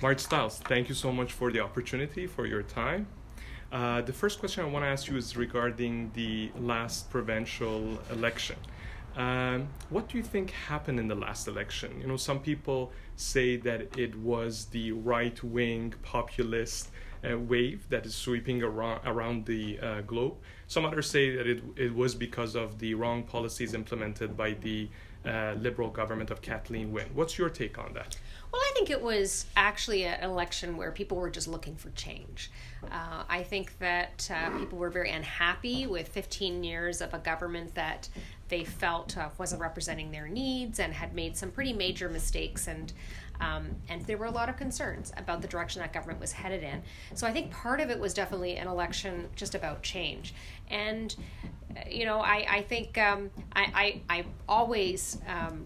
Marit Stiles, thank you so much for the opportunity, for your time. The first question I want to ask you is regarding the last provincial election. What do you think happened in the last election? You know, some people say that it was the right-wing populist wave that is sweeping around the globe. Some others say that it was because of the wrong policies implemented by the Liberal government of Kathleen Wynne. What's your take on that? Well, I think it was actually an election where people were just looking for change. I think that people were very unhappy with 15 years of a government that they felt wasn't representing their needs and had made some pretty major mistakes, and there were a lot of concerns about the direction that government was headed in. So I think part of it was definitely an election just about change. And you know, I think I always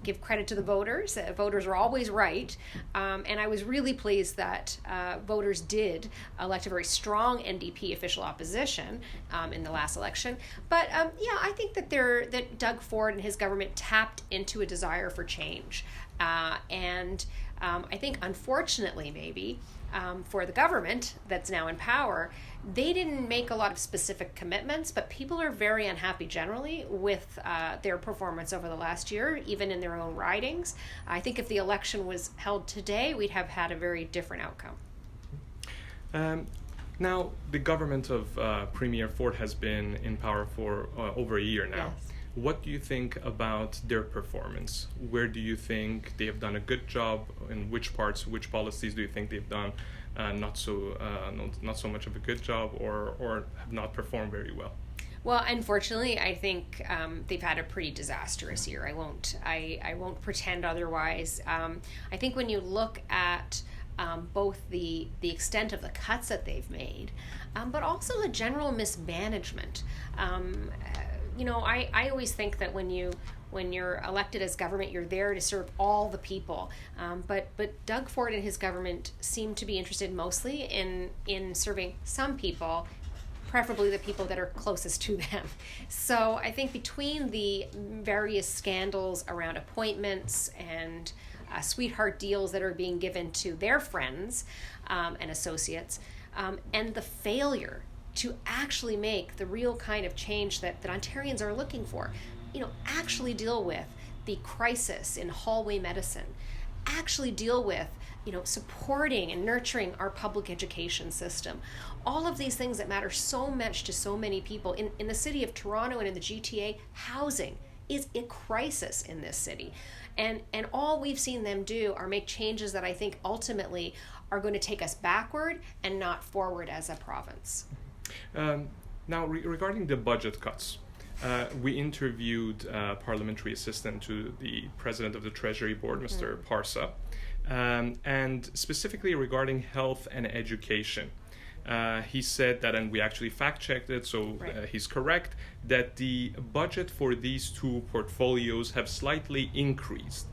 give credit to the voters. Voters are always right. And I was really pleased that voters did elect a very strong NDP official opposition in the last election. But yeah, I think that Doug Ford and his government tapped into a desire for change. And I think, unfortunately, maybe, for the government that's now in power, they didn't make a lot of specific commitments, but people are very unhappy generally with their performance over the last year, even in their own ridings. I think if the election was held today, we'd have had a very different outcome. Now, the government of Premier Ford has been in power for over a year now. Yes. What do you think about their performance? Where do you think they have done a good job? In which parts, which policies do you think they've done not so much of a good job, or have not performed very well? Well, unfortunately, I think they've had a pretty disastrous year. I won't pretend otherwise. I think when you look at both the extent of the cuts that they've made, but also the general mismanagement. You know, I always think that when you're elected as government, you're there to serve all the people. But Doug Ford and his government seem to be interested mostly in serving some people, preferably the people that are closest to them. So I think between the various scandals around appointments and sweetheart deals that are being given to their friends and associates, and the failure to actually make the real kind of change that Ontarians are looking for, you know, actually deal with the crisis in hallway medicine, actually deal with, you know, supporting and nurturing our public education system. All of these things that matter so much to so many people. In the city of Toronto and in the GTA, housing is a crisis in this city. And all we've seen them do are make changes that I think ultimately are going to take us backward and not forward as a province. Now, regarding the budget cuts, we interviewed parliamentary assistant to the president of the Treasury Board, Mr. Parsa, and specifically regarding health and education. He said that, and we actually fact-checked it, so he's correct, that the budget for these two portfolios have slightly increased.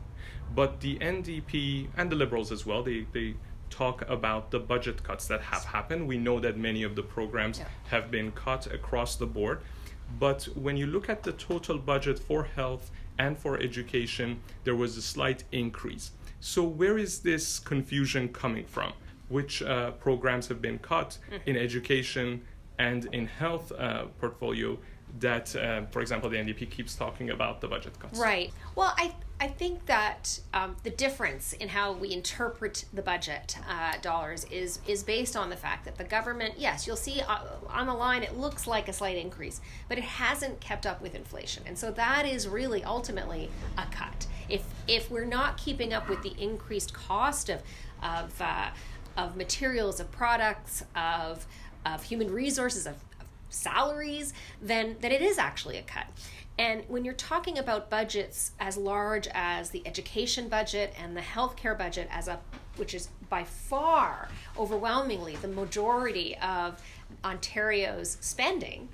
But the NDP and the Liberals as well, they talk about the budget cuts that have happened. We know that many of the programs have been cut across the board. But when you look at the total budget for health and for education, there was a slight increase. So where is this confusion coming from? Which programs have been cut in education and in health portfolio that, for example, the NDP keeps talking about the budget cuts? Right. Well, I think that the difference in how we interpret the budget dollars is based on the fact that the government, yes, you'll see on the line it looks like a slight increase, but it hasn't kept up with inflation. And so that is really ultimately a cut. If we're not keeping up with the increased cost of materials, of products, of human resources, of salaries, then it is actually a cut. And when you're talking about budgets as large as the education budget and the healthcare budget, which is by far overwhelmingly the majority of Ontario's spending,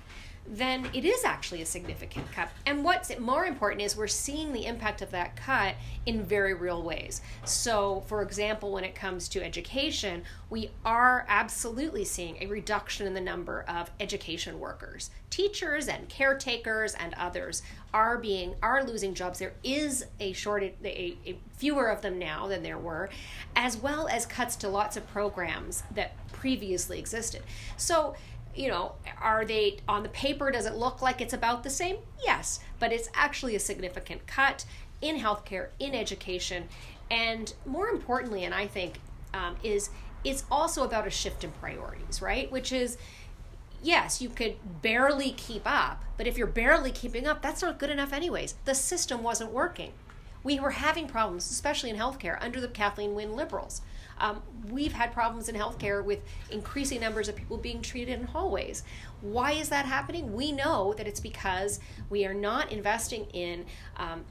then it is actually a significant cut. And what's more important is we're seeing the impact of that cut in very real ways. So, for example, when it comes to education, we are absolutely seeing a reduction in the number of education workers. Teachers and caretakers and others are losing jobs. There is a shortage, a fewer of them now than there were, as well as cuts to lots of programs that previously existed. So, are they on the paper? Does it look like it's about the same? Yes, but it's actually a significant cut in healthcare, in education, and more importantly, and I think is it's also about a shift in priorities, right? Which is, yes, you could barely keep up, but if you're barely keeping up, that's not good enough anyways. The system wasn't working. We were having problems, especially in healthcare, under the Kathleen Wynne Liberals. We've had problems in healthcare with increasing numbers of people being treated in hallways. Why is that happening? We know that it's because we are not investing in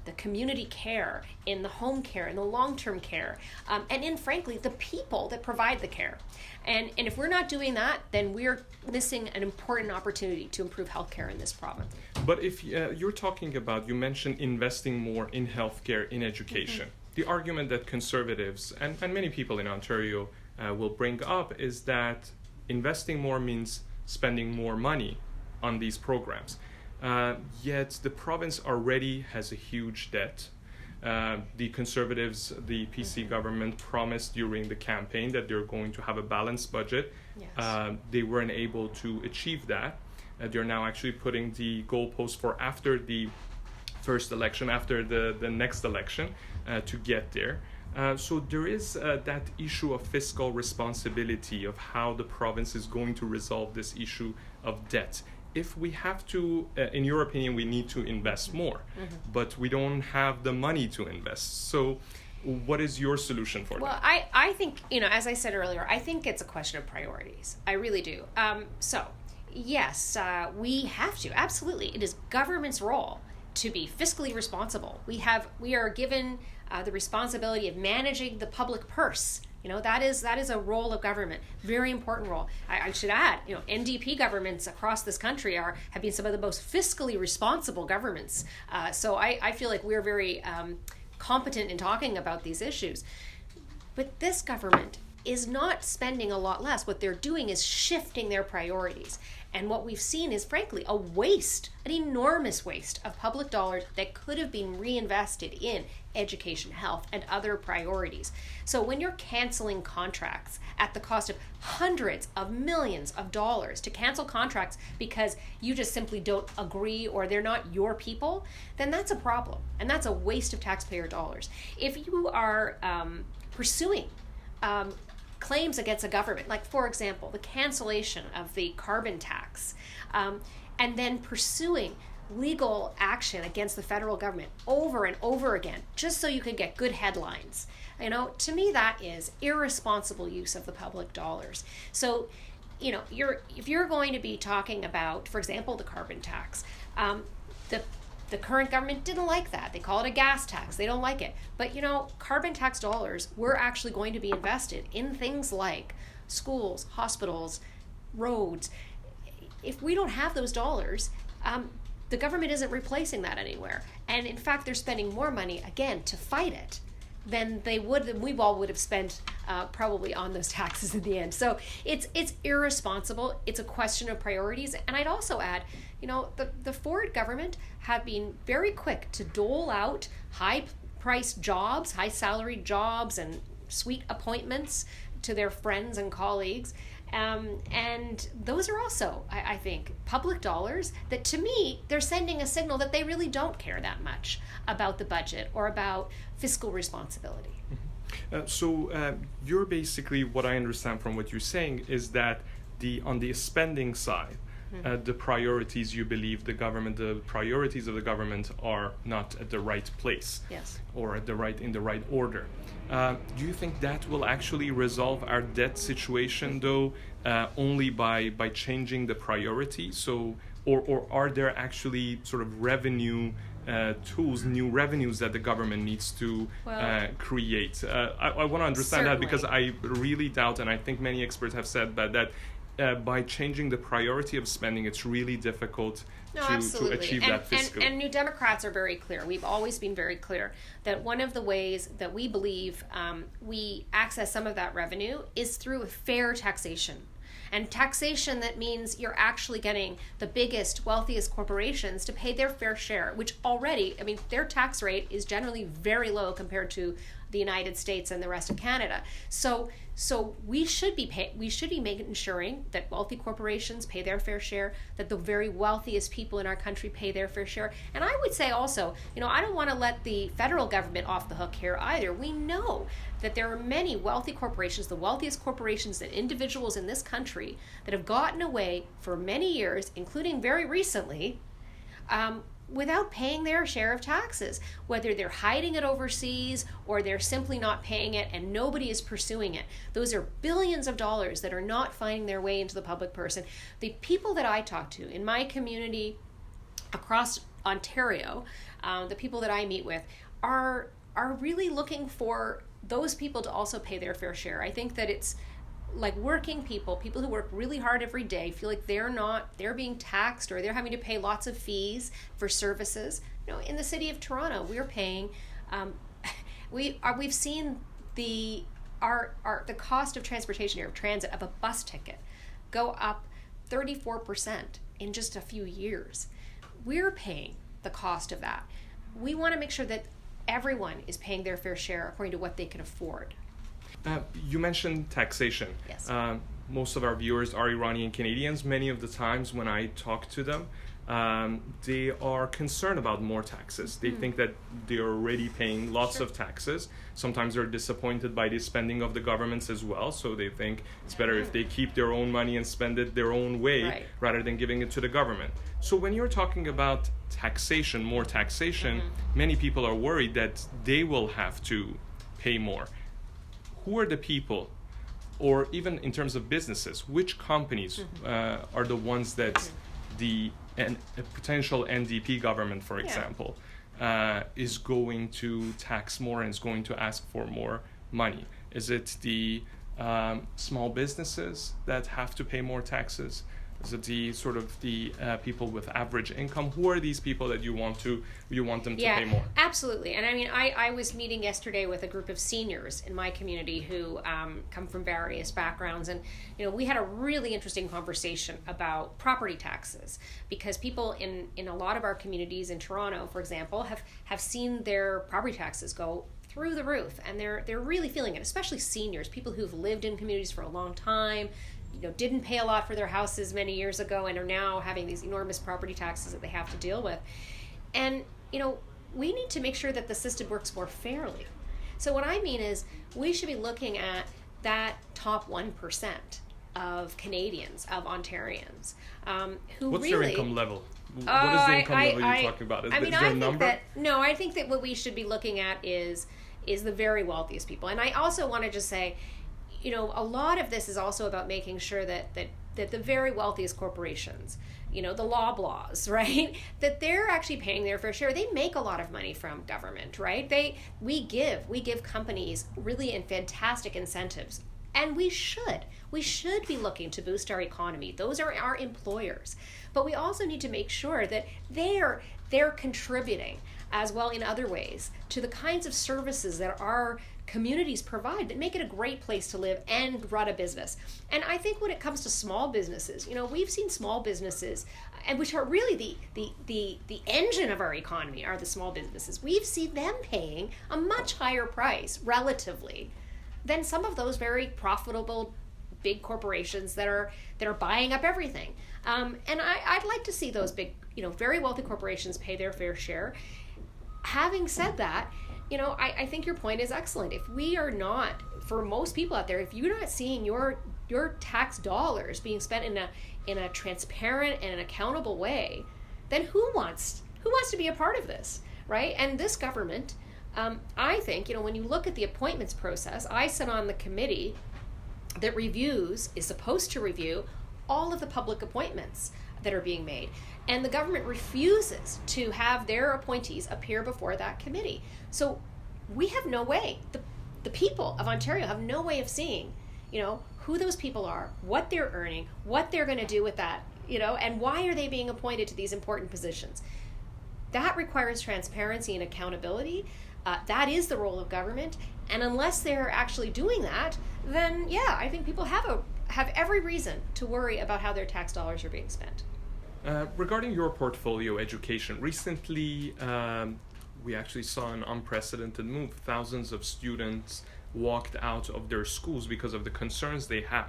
the community care, in the home care, in the long-term care, and in, frankly, the people that provide the care. And if we're not doing that, then we're missing an important opportunity to improve healthcare in this province. But if you're talking about, you mentioned investing more in healthcare, in education. Mm-hmm. The argument that conservatives and many people in Ontario will bring up is that investing more means spending more money on these programs. Yet the province already has a huge debt. The Conservatives, the PC government promised during the campaign that they're going to have a balanced budget. Yes. They weren't able to achieve that. They're now actually putting the goalpost for after the first election, after the next election, to get there. So there is that issue of fiscal responsibility, of how the province is going to resolve this issue of debt. If we have to, in your opinion, we need to invest more, but we don't have the money to invest. So what is your solution for that? Well, I think, as I said earlier, I think it's a question of priorities. I really do. So, yes, we have to. Absolutely. It is government's role to be fiscally responsible. We are given the responsibility of managing the public purse. That is a role of government, very important role. I should add, NDP governments across this country have been some of the most fiscally responsible governments. So I feel like we're very competent in talking about these issues. But this government is not spending a lot less. What they're doing is shifting their priorities. And what we've seen is, frankly, a waste, an enormous waste of public dollars that could have been reinvested in education, health, and other priorities. So when you're canceling contracts at the cost of hundreds of millions of dollars to cancel contracts because you just simply don't agree or they're not your people, then that's a problem. And that's a waste of taxpayer dollars. If you are pursuing claims against a government, like, for example, the cancellation of the carbon tax, and then pursuing legal action against the federal government over and over again, just so you can get good headlines. To me, that is irresponsible use of the public dollars. So, if you're going to be talking about, for example, the carbon tax, the current government didn't like that. They call it a gas tax. They don't like it. But, carbon tax dollars were actually going to be invested in things like schools, hospitals, roads. If we don't have those dollars, the government isn't replacing that anywhere. And in fact, they're spending more money, again, to fight it than we all would have spent probably on those taxes in the end. So it's irresponsible. It's a question of priorities. And I'd also add, the Ford government have been very quick to dole out high-priced jobs, high-salaried jobs, and sweet appointments to their friends and colleagues. And those are also, I think, public dollars that, to me, they're sending a signal that they really don't care that much about the budget or about fiscal responsibility. So you're basically, what I understand from what you're saying is that on the spending side, the priorities you believe the priorities of the government are not at the right place. Yes. Or in the right order. Do you think that will actually resolve our debt situation, though, only by changing the priority? So, or are there actually sort of revenue tools, new revenues that the government needs to create? I want to understand certainly. that, because I really doubt, and I think many experts have said that by changing the priority of spending, it's really difficult to achieve that fiscal. And New Democrats are very clear. We've always been very clear that one of the ways that we believe we access some of that revenue is through fair taxation. And taxation that means you're actually getting the biggest, wealthiest corporations to pay their fair share, which already, I mean, their tax rate is generally very low compared to the United States and the rest of Canada. So we should be ensuring that wealthy corporations pay their fair share, that the very wealthiest people in our country pay their fair share. And I would say also, I don't want to let the federal government off the hook here either. We know that there are many wealthy corporations, the wealthiest corporations and individuals in this country that have gotten away for many years, including very recently, without paying their share of taxes, whether they're hiding it overseas or they're simply not paying it and nobody is pursuing it. Those are billions of dollars that are not finding their way into the public purse. The people that I talk to in my community across Ontario, the people that I meet with, are really looking for those people to also pay their fair share. I think that it's like working people who work really hard every day, feel like they're being taxed or they're having to pay lots of fees for services. In the city of Toronto, we're paying, we've seen the cost of transportation here, of transit, of a bus ticket go up 34% in just a few years. We're paying the cost of that. We want to make sure that everyone is paying their fair share according to what they can afford. You mentioned taxation. Yes. Most of our viewers are Iranian Canadians. Many of the times when I talk to them, they are concerned about more taxes. They think that they're already paying lots of taxes. Sometimes they're disappointed by the spending of the governments as well, so they think it's better if they keep their own money and spend it their own way rather than giving it to the government. So when you're talking about taxation, more taxation, many people are worried that they will have to pay more. Who are the people, or even in terms of businesses, which companies are the ones that a potential NDP government, for example, is going to tax more and is going to ask for more money? Is it the small businesses that have to pay more taxes? Is it the people with average income? Who are these people that you want them to pay more? Absolutely. And I mean, I was meeting yesterday with a group of seniors in my community who come from various backgrounds, and we had a really interesting conversation about property taxes, because people in a lot of our communities in Toronto, for example, have seen their property taxes go through the roof, and they're really feeling it, especially seniors, people who've lived in communities for a long time, didn't pay a lot for their houses many years ago and are now having these enormous property taxes that they have to deal with. And, we need to make sure that the system works more fairly. So what I mean is we should be looking at that top 1% of Canadians, of Ontarians, who What's really... their income level? What is the income level you're talking about? Is there a number? I think that what we should be looking at is the very wealthiest people. And I also want to just say, a lot of this is also about making sure that the very wealthiest corporations, the Loblaws, right, that they're actually paying their fair share. They make a lot of money from government, right? We give companies really fantastic incentives, and we should be looking to boost our economy. Those are our employers, but we also need to make sure that they're contributing as well in other ways to the kinds of services that our communities provide that make it a great place to live and run a business. And I think when it comes to small businesses, we've seen small businesses, and which are really the engine of our economy, are the small businesses. We've seen them paying a much higher price relatively than some of those very profitable big corporations that are buying up everything. And I'd like to see those big, very wealthy corporations pay their fair share. Having said that, I think your point is excellent. If we are not, for most people out there, if you're not seeing your tax dollars being spent in a transparent and an accountable way, then who wants to be a part of this, right? And this government, I think, when you look at the appointments process, I sit on the committee that is supposed to review all of the public appointments that are being made. And the government refuses to have their appointees appear before that committee. So we have no way, the people of Ontario have no way of seeing, who those people are, what they're earning, what they're going to do with that, and why are they being appointed to these important positions. That requires transparency and accountability. That is the role of government. And unless they're actually doing that, then I think people have every reason to worry about how their tax dollars are being spent. Regarding your portfolio education, recently we actually saw an unprecedented move. Thousands of students walked out of their schools because of the concerns they have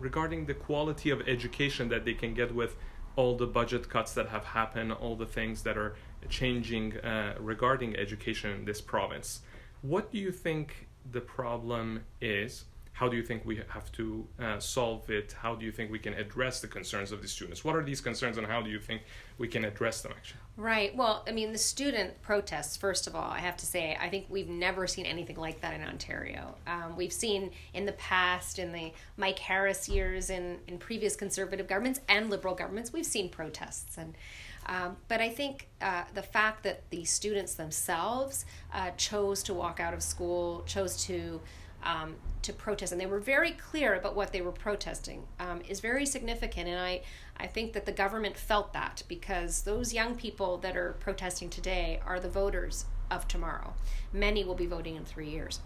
regarding the quality of education that they can get with all the budget cuts that have happened, all the things that are changing regarding education in this province. What do you think the problem is? How do you think we have to solve it? How do you think we can address the concerns of the students? What are these concerns and how do you think we can address them actually? Right. Well, the student protests, first of all, I have to say, I think we've never seen anything like that in Ontario. We've seen in the past, in the Mike Harris years, in previous Conservative governments and Liberal governments, we've seen protests. But I think the fact that the students themselves chose to walk out of school, chose to protest, and they were very clear about what they were protesting, is very significant. And I think that the government felt that, because those young people that are protesting today are the voters of tomorrow. Many will be voting in 3 years.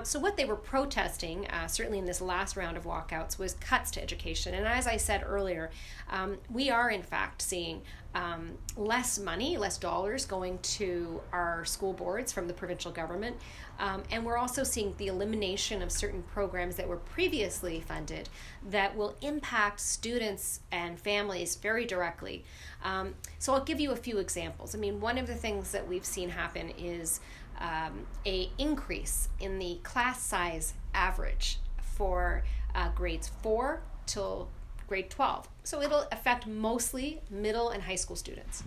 So what they were protesting, certainly in this last round of walkouts, was cuts to education. And as I said earlier, we are in fact seeing less money, less dollars going to our school boards from the provincial government. And we're also seeing the elimination of certain programs that were previously funded that will impact students and families very directly. So I'll give you a few examples. One of the things that we've seen happen is a increase in the class size average for grades 4 till grade 12. So it'll affect mostly middle and high school students.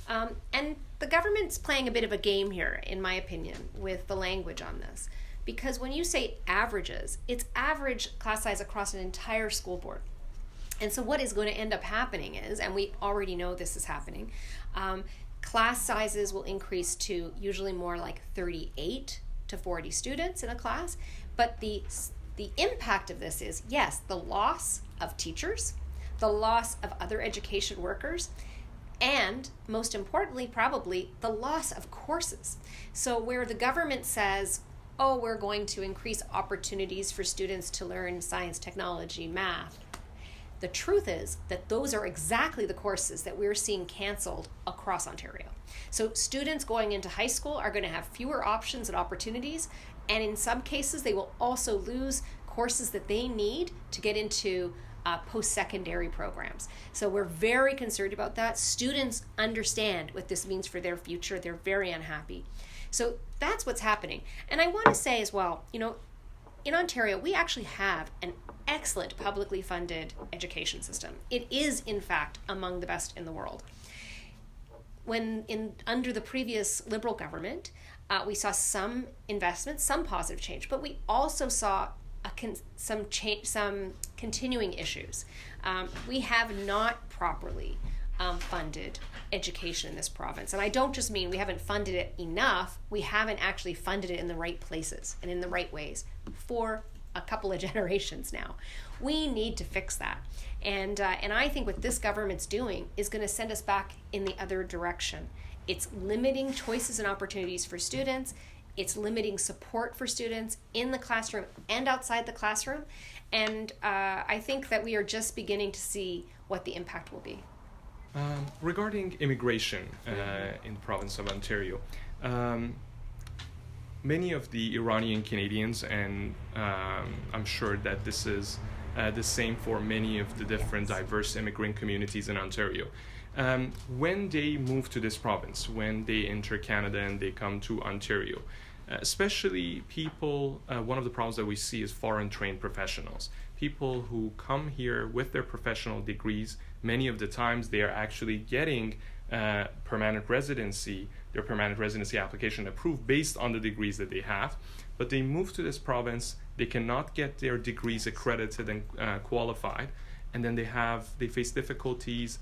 And the government's playing a bit of a game here, in my opinion, with the language on this. Because when you say averages, it's average class size across an entire school board. And so what is going to end up happening is, and we already know this is happening, class sizes will increase to usually more like 38 to 40 students in a class. But the impact of this is, yes, the loss of teachers, the loss of other education workers, and most importantly, probably the loss of courses. So where the government says, we're going to increase opportunities for students to learn science, technology, math, the truth is that those are exactly the courses that we're seeing canceled across Ontario. So students going into high school are going to have fewer options and opportunities, and in some cases they will also lose courses that they need to get into post-secondary programs. So we're very concerned about that. Students understand what this means for their future. They're very unhappy. So that's what's happening. And I want to say as well, in Ontario, we actually have an excellent publicly funded education system. It is, in fact, among the best in the world. Under the previous Liberal government, we saw some investments, some positive change, but we also saw some continuing issues. We have not properly funded education in this province. And I don't just mean we haven't funded it enough, we haven't actually funded it in the right places and in the right ways for a couple of generations now. We need to fix that. And I think what this government's doing is going to send us back in the other direction. It's limiting choices and opportunities for students. It's limiting support for students in the classroom and outside the classroom. And I think that we are just beginning to see what the impact will be. Regarding immigration in the province of Ontario, many of the Iranian Canadians, and I'm sure that this is the same for many of the different diverse immigrant communities in Ontario, when they move to this province, when they enter Canada and they come to Ontario, especially people, one of the problems that we see is foreign trained professionals. People who come here with their professional degrees, many of the times they are actually getting their permanent residency application approved based on the degrees that they have, but they move to this province, they cannot get their degrees accredited and qualified, and then they face difficulties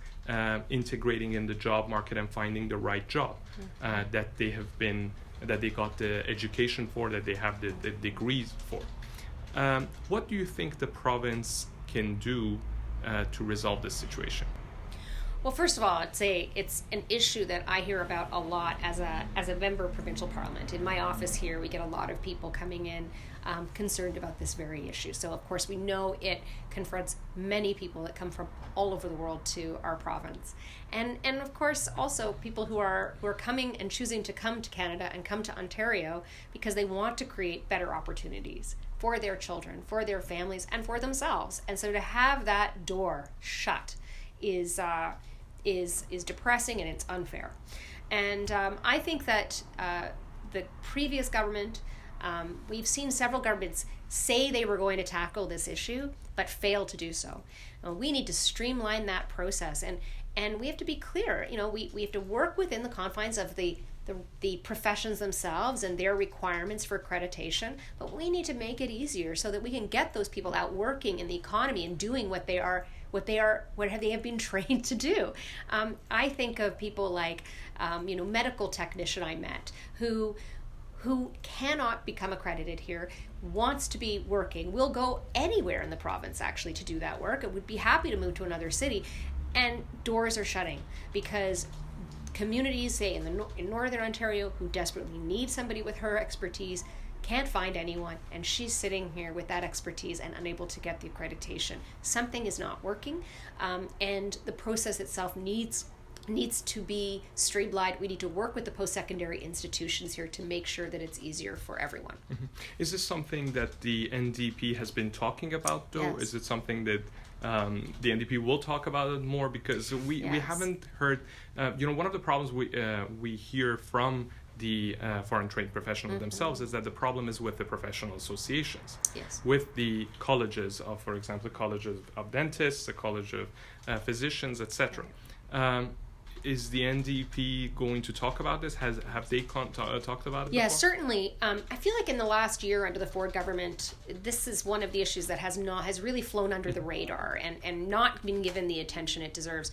integrating in the job market and finding the right job that they got the education for, that they have the degrees for. What do you think the province can do to resolve this situation? Well, first of all, I'd say it's an issue that I hear about a lot as a member of Provincial Parliament. In my office here, we get a lot of people coming in concerned about this very issue. So, of course, we know it confronts many people that come from all over the world to our province. And of course, also people who are coming and choosing to come to Canada and come to Ontario because they want to create better opportunities for their children, for their families, and for themselves. And so to have that door shut is depressing and it's unfair. And I think that the previous government, we've seen several governments say they were going to tackle this issue, but fail to do so. We need to streamline that process, and we have to be clear. We have to work within the confines of the professions themselves and their requirements for accreditation, but we need to make it easier so that we can get those people out working in the economy and doing what they have been trained to do. I think of people like, medical technician I met who cannot become accredited here, wants to be working, will go anywhere in the province actually to do that work, and would be happy to move to another city, and doors are shutting because communities, say in Northern Ontario, who desperately need somebody with her expertise, can't find anyone, and she's sitting here with that expertise and unable to get the accreditation. Something is not working, and the process itself needs to be streamlined. We need to work with the post-secondary institutions here to make sure that it's easier for everyone. Mm-hmm. Is this something that the NDP has been talking about, though? Yes. Is it something that the NDP will talk about it more? Because we haven't heard, one of the problems we hear from the foreign trained professionals themselves is that the problem is with the professional associations, with the colleges of, for example, the College of Dentists, the College of Physicians, etc. Is the NDP going to talk about this? Have they talked about it? Yeah, before? Certainly. I feel like in the last year under the Ford government, this is one of the issues that has really flown under the radar and not been given the attention it deserves.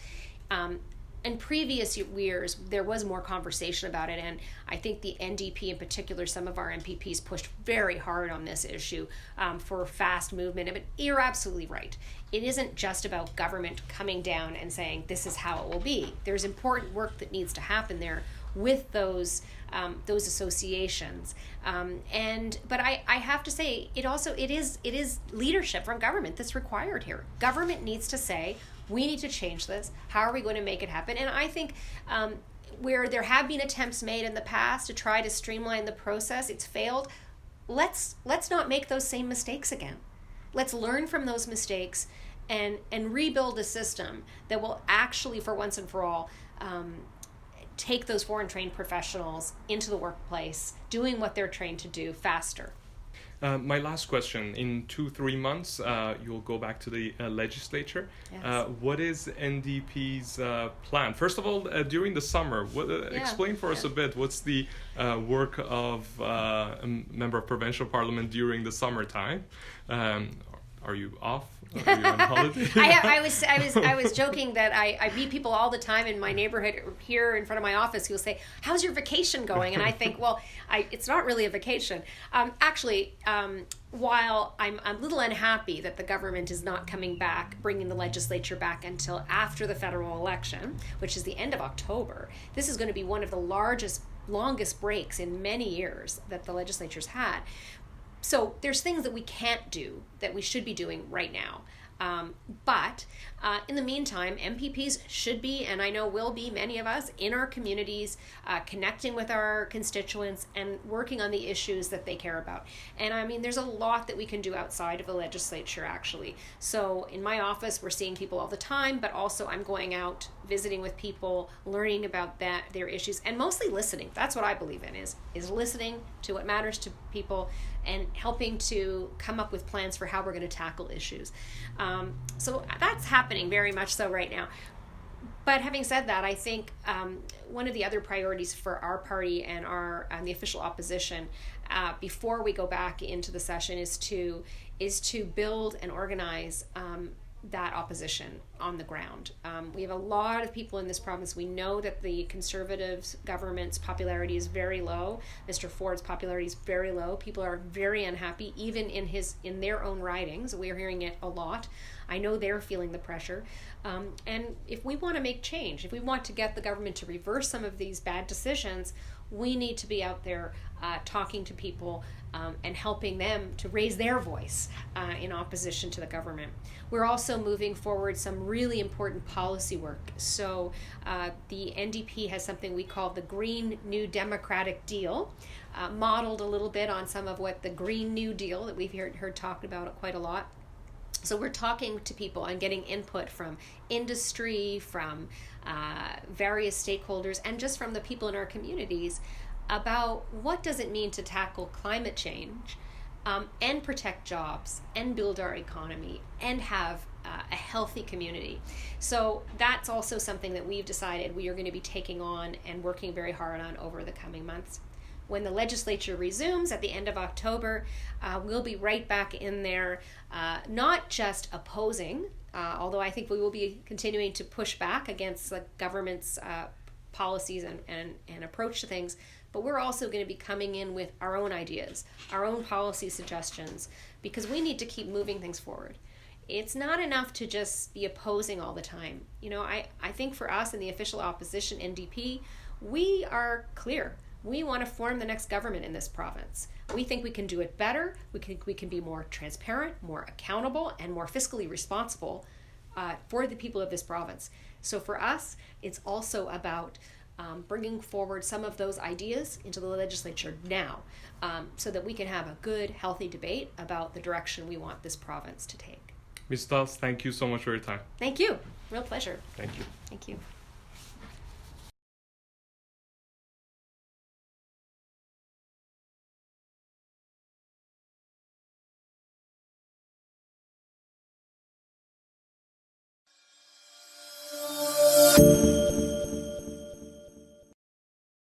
In previous years, there was more conversation about it, and I think the NDP in particular, some of our MPPs pushed very hard on this issue for fast movement. But you're absolutely right. It isn't just about government coming down and saying this is how it will be. There's important work that needs to happen there with those associations. But I have to say, it is leadership from government that's required here. Government needs to say, we need to change this. How are we going to make it happen? And I think where there have been attempts made in the past to try to streamline the process, it's failed. Let's not make those same mistakes again. Let's learn from those mistakes and rebuild a system that will actually, for once and for all, take those foreign trained professionals into the workplace, doing what they're trained to do faster. My last question, in 2-3 months, you'll go back to the legislature. Yes. What is NDP's plan? First of all, during the summer, explain for us a bit, what's the work of a member of Provincial Parliament during the summertime? Are you off? Are you on holiday? I was joking that I meet people all the time in my neighborhood here in front of my office who will say, "How's your vacation going?" And I think, well, it's not really a vacation. While I'm a little unhappy that the government is not coming back, bringing the legislature back until after the federal election, which is the end of October, this is going to be one of the longest breaks in many years that the legislature's had. So there's things that we can't do that we should be doing right now. But in the meantime, MPPs should be, and I know will be, many of us in our communities, connecting with our constituents and working on the issues that they care about. And I mean, there's a lot that we can do outside of the legislature, actually. So in my office, we're seeing people all the time, but also I'm going out, visiting with people, learning about their issues, and mostly listening. That's what I believe in, is listening to what matters to people and helping to come up with plans for how we're going to tackle issues. So that's happening very much so right now. But having said that, I think one of the other priorities for our party and the official opposition before we go back into the session is to build and organize that opposition on the ground. We have a lot of people in this province. We know that the Conservatives government's popularity is very low. Mr. Ford's popularity is very low. People are very unhappy, even in their own ridings. We're hearing it a lot. I know they're feeling the pressure. And if we want to make change, if we want to get the government to reverse some of these bad decisions, we need to be out there talking to people and helping them to raise their voice in opposition to the government. We're also moving forward some really important policy work. So the NDP has something we call the Green New Democratic Deal, modeled a little bit on some of what the Green New Deal that we've heard talked about quite a lot. So we're talking to people and getting input from industry, from various stakeholders, and just from the people in our communities about what does it mean to tackle climate change and protect jobs and build our economy and have a healthy community. So that's also something that we've decided we are going to be taking on and working very hard on over the coming months. When the legislature resumes at the end of October, we'll be right back in there, not just opposing, although I think we will be continuing to push back against the government's policies and approach to things, but we're also going to be coming in with our own ideas, our own policy suggestions, because we need to keep moving things forward. It's not enough to just be opposing all the time. You know, I think for us in the official opposition, NDP, we are clear. We want to form the next government in this province. We think we can do it better. We can be more transparent, more accountable, and more fiscally responsible for the people of this province. So for us, it's also about bringing forward some of those ideas into the legislature now, so that we can have a good, healthy debate about the direction we want this province to take. Ms. Stiles, thank you so much for your time. Thank you. Real pleasure. Thank you. Thank you.